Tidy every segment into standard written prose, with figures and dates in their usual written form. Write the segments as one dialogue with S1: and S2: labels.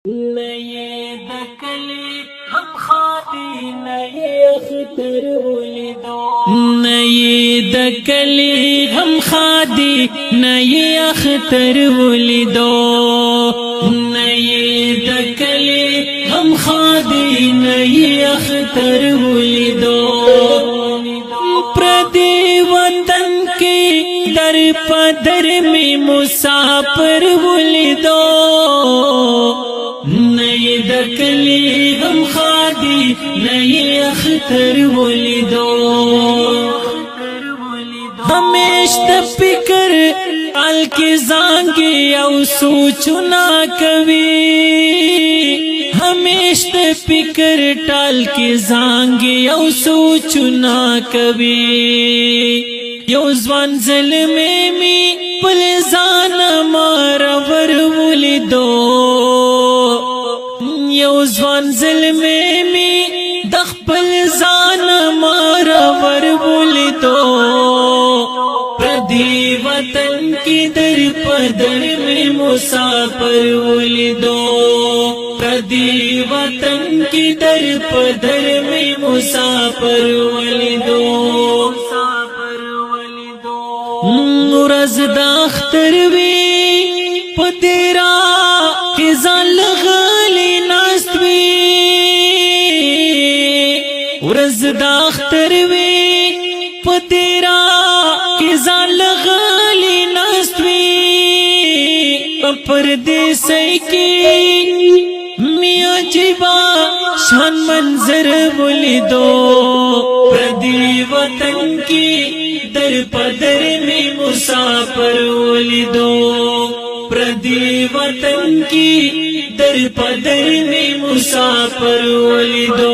S1: نئے دکلی ہم خادی نئے اختر ولیدو نئے دکلی ہم خادی نئے اختر ولیدو نئے دکلی ہم خادی نئے اختر ولیدو پردی وطن کی در پدر میں مسافر ولیدو نئے دکلی ہم خادی نئے اختر ولیدو ہمیش د فکر ال کی زانگی او سوچنا کوي ہمیش د فکر ټال کی زانگی او سوچنا کوي یو ځوان ظلمې می پل ځان مار ور ولیدو یو ځوان ظلمې می د خپل ځان مار ور ولیدو پردی وطن کی در پدر میں مسافر ولیدو پردی وطن کی در پدر میں مسافر ولیدو ورځ د اختر وی پتیرا کی ځان غلی ناست وی ورځ د اختر وی پتیرا کی ځان غلی ناست وی پردیسی کی می عجیبا شان منظر ولیدو پردی وطن کی در پدر میں مسافر ولیدو پردی وطن کی در پدر میں مسافر ولیدو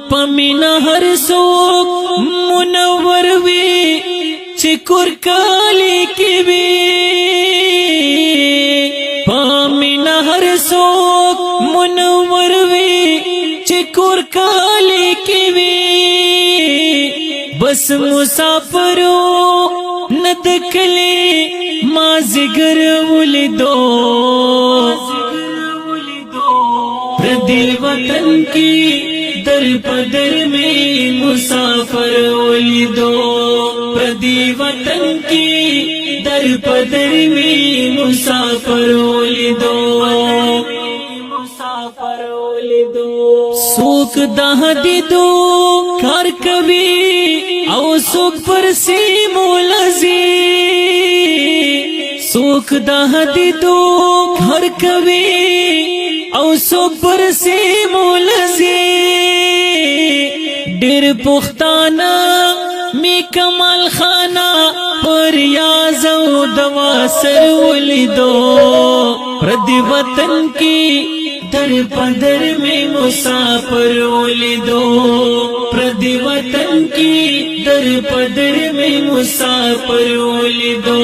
S1: پمینا ہر سوک منور وی چکر کالی کی وی پمینا ہر سوک منور وی چکر کالی کی وی بس مسافرو ندکلی مازگر ولیدو پردی وطن کی در پدر میں مسافر ولیدو پردی وطن کی در پدر میں مسافر ولیدو سوک دہ دیدو کار کبھی او سوک پر سیمو لزی سوک دہ دیدو کار کبھی او سوک پر سیمو لزی ډیر پختانا می کمال خانا پر یاز او دوا سر ولیدو پردی وطن کی در پدر میں مسافر ولیدو پردی وطن کی در پدر میں مسافر ولیدو